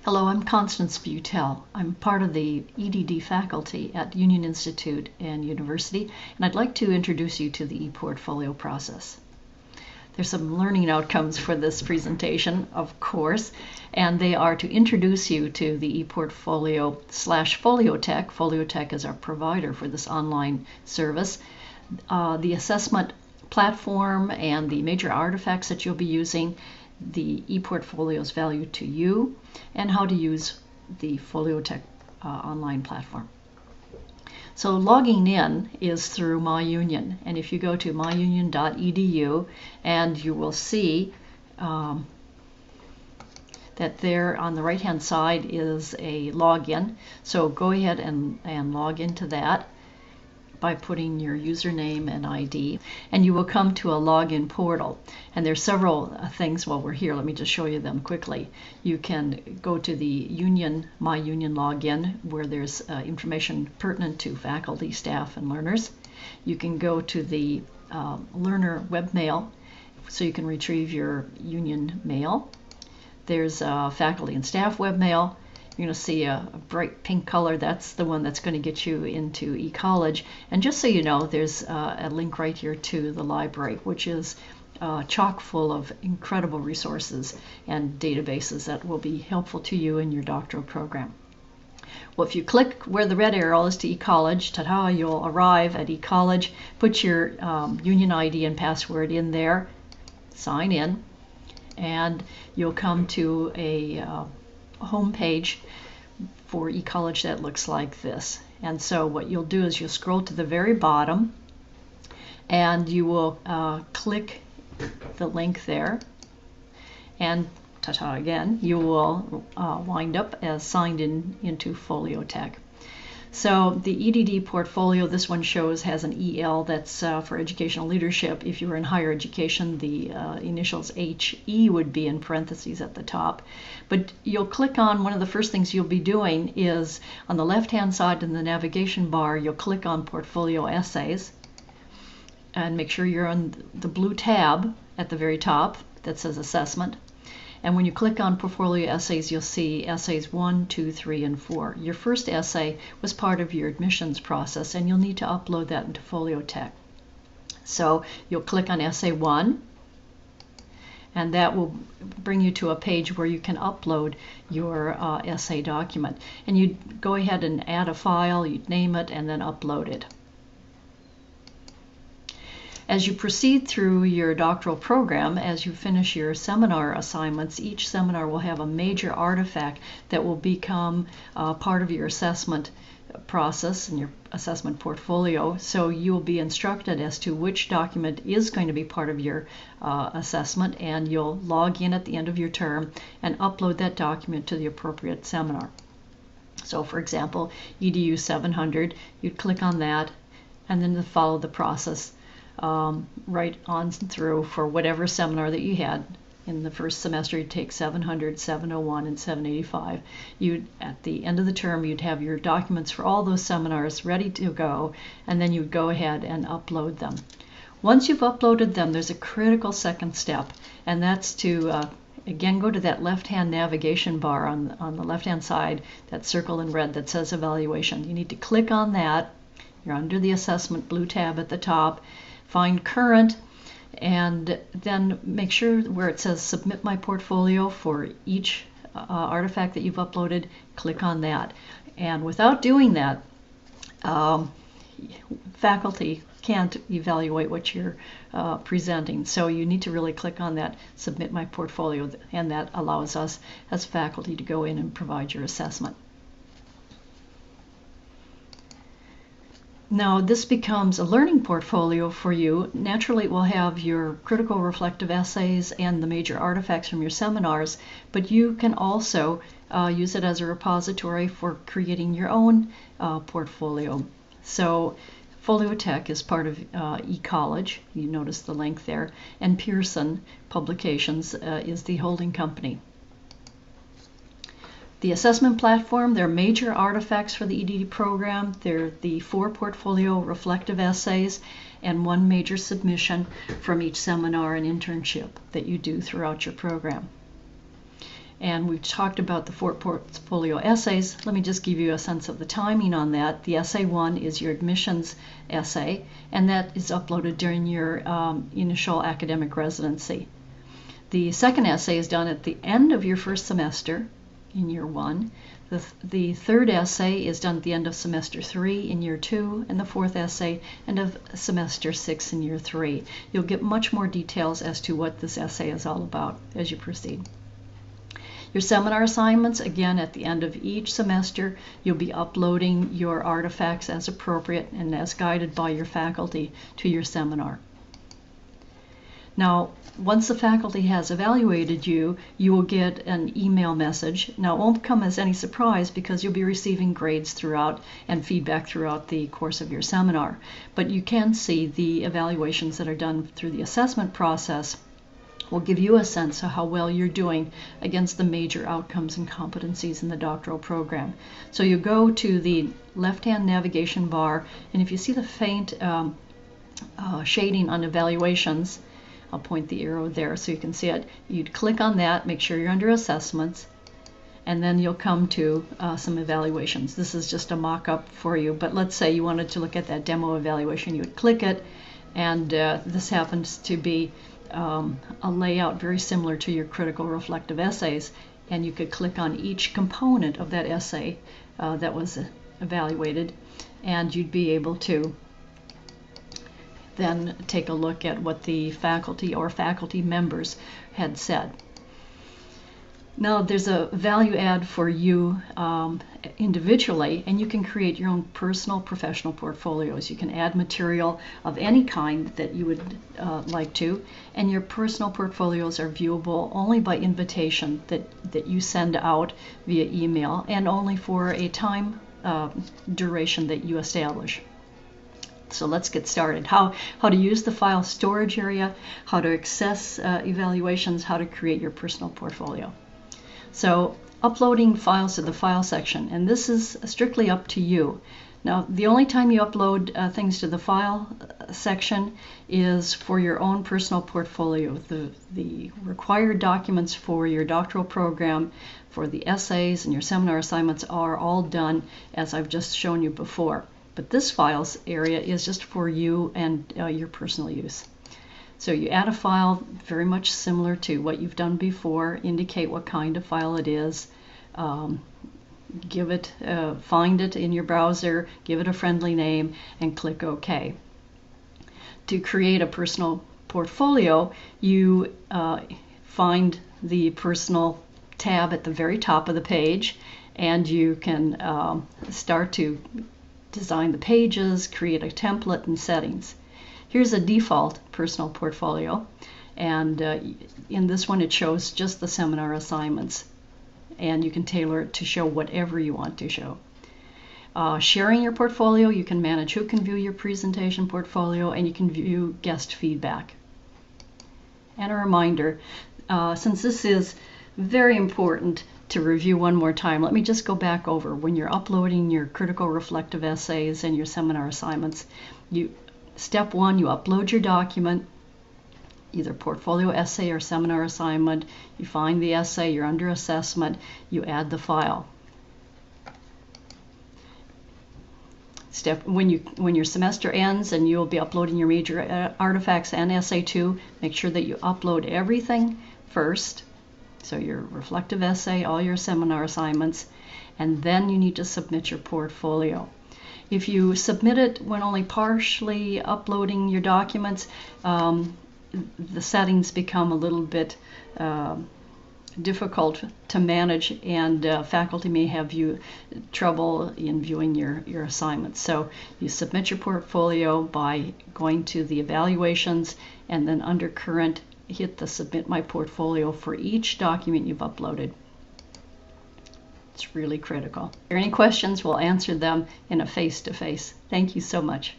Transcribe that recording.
Hello, I'm Constance Butel. I'm part of the EdD faculty at Union Institute and University, and I'd like to introduce you to the ePortfolio process. There's some learning outcomes for this presentation, of course, and they are to introduce you to the ePortfolio / Foliotech. Foliotech is our provider for this online service. The assessment platform and the major artifacts that you'll be using, the ePortfolio's value to you, and how to use the Foliotech online platform. So logging in is through MyUnion, and if you go to myunion.edu, and you will see that there on the right hand side is a login. So go ahead and log into that by putting your username and ID, and you will come to a login portal. And there's several things while we're here. Let me just show you them quickly. You can go to the MyUnion login, where there's information pertinent to faculty, staff, and learners. You can go to the learner webmail, so you can retrieve your union mail. There's faculty and staff webmail. You're going to see a bright pink color. That's the one that's going to get you into eCollege. And just so you know, there's a link right here to the library, which is chock full of incredible resources and databases that will be helpful to you in your doctoral program. Well, if you click where the red arrow is to eCollege, ta-da, you'll arrive at eCollege. Put your union ID and password in there, sign in, and you'll come to a home page for eCollege that looks like this. And so what you'll do is you'll scroll to the very bottom, and you will click the link there, and ta-ta again, you will wind up as signed in into Foliotech. So the EdD portfolio, this one shows, has an EL that's for educational leadership. If you were in higher education, the initials HE would be in parentheses at the top. But you'll click on, one of the first things you'll be doing is on the left-hand side in the navigation bar, you'll click on Portfolio Essays, and make sure you're on the blue tab at the very top that says Assessment. And when you click on Portfolio Essays, you'll see Essays 1, 2, 3, and 4. Your first essay was part of your admissions process, and you'll need to upload that into Foliotech. So you'll click on Essay 1, and that will bring you to a page where you can upload your essay document. And you go ahead and add a file, you'd name it, and then upload it. As you proceed through your doctoral program, as you finish your seminar assignments, each seminar will have a major artifact that will become part of your assessment process and your assessment portfolio. So you'll be instructed as to which document is going to be part of your assessment, and you'll log in at the end of your term and upload that document to the appropriate seminar. So for example, EDU 700, you'd click on that and then follow the process right on through for whatever seminar that you had. In the first semester, you'd take 700, 701, and 785. At the end of the term, you'd have your documents for all those seminars ready to go, and then you'd go ahead and upload them. Once you've uploaded them, there's a critical second step, and that's to again go to that left-hand navigation bar on the left-hand side, that circle in red that says Evaluation. You need to click on that. You're under the Assessment blue tab at the top. Find Current, and then make sure where it says Submit My Portfolio for each artifact that you've uploaded, click on that. And without doing that, faculty can't evaluate what you're presenting. So you need to really click on that Submit My Portfolio, and that allows us as faculty to go in and provide your assessment. Now this becomes a learning portfolio for you. Naturally, it will have your critical reflective essays and the major artifacts from your seminars, but you can also use it as a repository for creating your own portfolio. So Foliotech is part of eCollege. You notice the link there, and Pearson Publications is the holding company. The assessment platform, there are major artifacts for the EdD program. They're the 4 portfolio reflective essays and 1 major submission from each seminar and internship that you do throughout your program. And we've talked about the 4 portfolio essays. Let me just give you a sense of the timing on that. The essay 1 is your admissions essay, and that is uploaded during your initial academic residency. The second essay is done at the end of your first semester in year 1. The third essay is done at the end of semester 3 in year 2, and the fourth essay end of semester 6 in year 3. You'll get much more details as to what this essay is all about as you proceed. Your seminar assignments, again, at the end of each semester, you'll be uploading your artifacts as appropriate and as guided by your faculty to your seminar. Now, once the faculty has evaluated you, you will get an email message. Now, it won't come as any surprise because you'll be receiving grades throughout and feedback throughout the course of your seminar. But you can see the evaluations that are done through the assessment process will give you a sense of how well you're doing against the major outcomes and competencies in the doctoral program. So you go to the left-hand navigation bar, and if you see the faint shading on evaluations, I'll point the arrow there so you can see it. You'd click on that, make sure you're under assessments, and then you'll come to some evaluations. This is just a mock-up for you, but let's say you wanted to look at that demo evaluation. You would click it, and this happens to be a layout very similar to your critical reflective essays, and you could click on each component of that essay that was evaluated, and you'd be able to then take a look at what the faculty or faculty members had said. Now, there's a value add for you individually, and you can create your own personal professional portfolios. You can add material of any kind that you would like to, and your personal portfolios are viewable only by invitation that you send out via email, and only for a time duration that you establish. So let's get started. How to use the file storage area, how to access evaluations, how to create your personal portfolio. So uploading files to the file section, and this is strictly up to you. Now, the only time you upload things to the file section is for your own personal portfolio. The required documents for your doctoral program, for the essays and your seminar assignments are all done as I've just shown you before. But this files area is just for you and your personal use. So you add a file very much similar to what you've done before, indicate what kind of file it is, find it in your browser, give it a friendly name, and click OK. To create a personal portfolio, you find the personal tab at the very top of the page, and you can start to design the pages, create a template and settings. Here's a default personal portfolio, and in this one it shows just the seminar assignments, and you can tailor it to show whatever you want to show. Sharing your portfolio, you can manage who can view your presentation portfolio, and you can view guest feedback. And a reminder, since this is very important to review one more time, let me just go back over when you're uploading your critical reflective essays and your seminar assignments. Step 1, you upload your document, either portfolio essay or seminar assignment. You find the essay, you're under assessment, you add the file. When your semester ends and you'll be uploading your major artifacts and essay 2, make sure that you upload everything first. So your reflective essay, all your seminar assignments, and then you need to submit your portfolio. If you submit it when only partially uploading your documents, the settings become a little bit difficult to manage, and faculty may have trouble in viewing your assignments. So you submit your portfolio by going to the evaluations, and then under current, hit the Submit My Portfolio for each document you've uploaded. It's really critical. If there are any questions, we'll answer them in a face-to-face. Thank you so much.